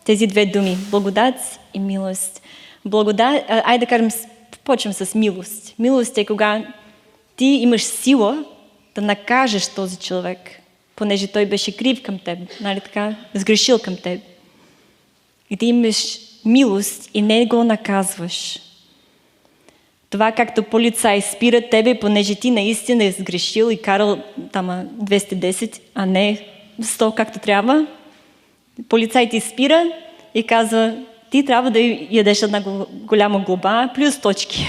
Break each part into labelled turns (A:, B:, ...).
A: Тези две думи – благодат и милост. Айде да кажем, почвам с милост. Милост е кога ти имаш сила да накажеш този човек, понеже той беше крив към теб, нали така, сгрешил към теб. И ти имаш милост и не го наказваш. Това както полицай спира тебе, понеже ти наистина е сгрешил и карал там 210, а не 100 както трябва. Полицай ти спира и казва, ти трябва да ядеш една голяма глоба, плюс точки.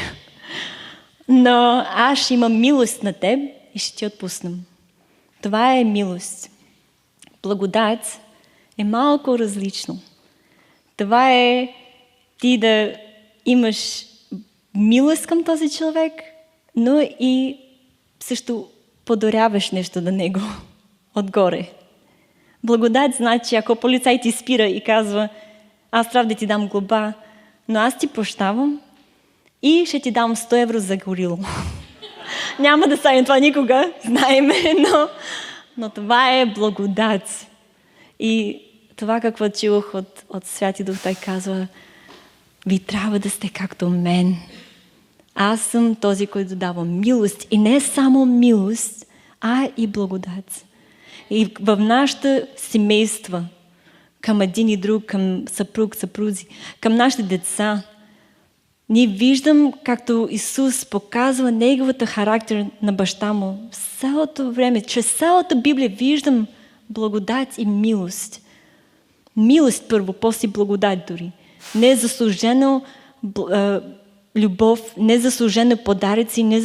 A: Но аз ще имам милост на теб и ще ти отпуснам. Това е милост. Благодат е малко различно. Това е ти да имаш милост към този човек, но и също подаряваш нещо на него отгоре. Благодат значи, ако полицай ти спира и казва, аз трябва да ти дам глоба, но аз ти прощавам и ще ти дам 100 евро за горило. Няма да стане това никога, знаеме, но това е благодат. И това какво чух от Святи Дух, той казва, ви трябва да сте както мен. Аз съм този, който дава милост. И не само милост, а и благодат. И в нашата семейства, към един и друг, към съпруг, съпрузи, към нашите деца, ние виждам както Исус показва неговата характер на баща му. Цялото време, чрез цялата Библия виждам благодат и милост. Милост първо, после благодат дори. Незаслужено любов, незаслужено подаръци, не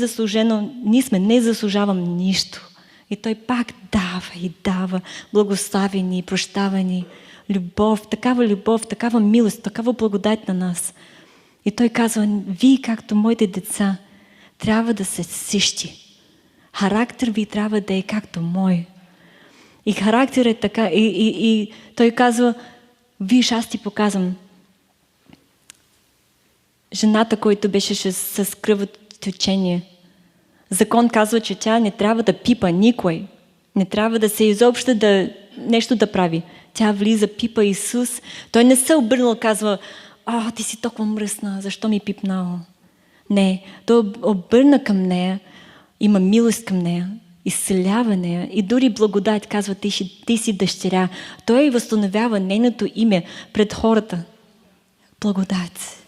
A: заслужавам нищо. И той пак дава и дава благославени, прощавани, любов, такава милост, такава благодат на нас. И той казва, вие както моите деца трябва да се същи. Характер ви трябва да е както мой. И характер е така. И той казва, виж, аз ти показвам. Жената, която беше с кръвотечение. Закон казва, че тя не трябва да пипа никой. Не трябва да се изобщо нещо да прави. Тя влиза, пипа Исус. Той не се обърнал, казва, ти си толкова мръсна, защо ми пипнала? Не, той обърна към нея, има милост към нея, изцелява нея и дори благодат казва, ти си дъщеря. Той възстановява нейното име пред хората. Благодат.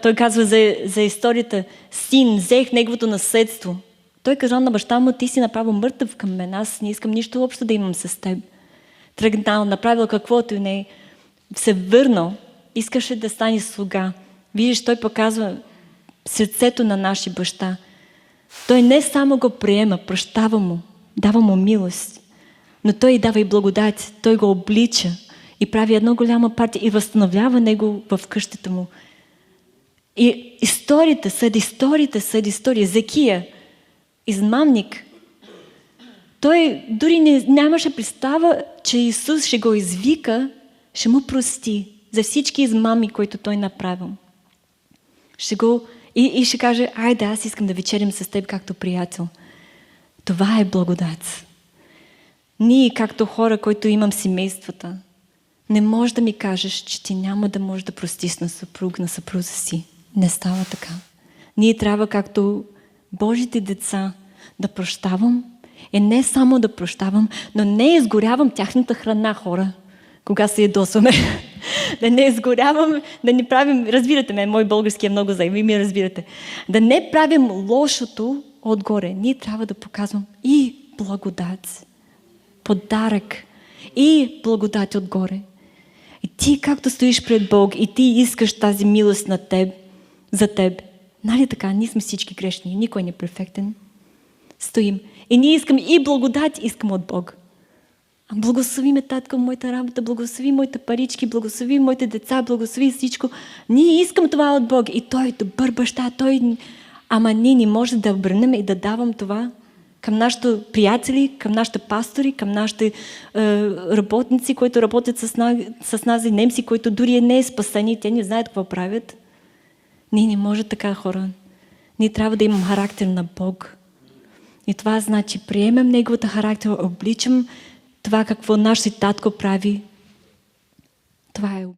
A: Той казва за историята, син, взех неговото наследство. Той казал на баща му, ти си направил мъртъв към мен, аз не искам нищо общо да имам с теб. Тръгнал, направил каквото и не, се върнал, искаше да стане слуга. Виждаш, той показва сърцето на нашия баща. Той не само го приема, прощава му, дава му милост, но той дава и благодат, той го облича и прави една голяма партия и възстановява него в къщата му. И историята след история. Закия, измамник, той дори нямаше представа, че Исус ще го извика, ще му прости за всички измами, които той направил. И ще каже, айде, аз искам да вечерям с теб както приятел. Това е благодат. Ние, както хора, които имам семействата, не можеш да ми кажеш, че ти няма да можеш да простиш на съпруг, на съпруза си. Не става така. Ние трябва, както Божите деца, да прощавам. И не само да прощавам, но не изгорявам тяхната храна, хора, кога се ядосваме. Да не изгорявам, да не правим, разбирате ме, мой български е много зай, ви ми разбирате. Да не правим лошото отгоре. Ние трябва да показвам и благодат, подарък и благодат отгоре. И ти както стоиш пред Бог и ти искаш тази милост на теб, за теб. Нали така, ние сме всички грешни, никой не е перфектен. Стоим. И ние искаме и благодат, искаме от Бог. Благослови ме, татко, моята работа, благослови моите парички, благослови моите деца, благослови всичко. Ние искам това от Бог. И той е добър баща, ама ние не може да обърнем и да давам това към нашите приятели, към нашите пастори, към нашите работници, които работят с нас и немци, които дори не е спасени, те не знаят какво правят. Ние не може така, хора. Ние трябва да имам характер на Бог. И това значи, приемам неговата характер, обличам това какво нашия татко прави, това е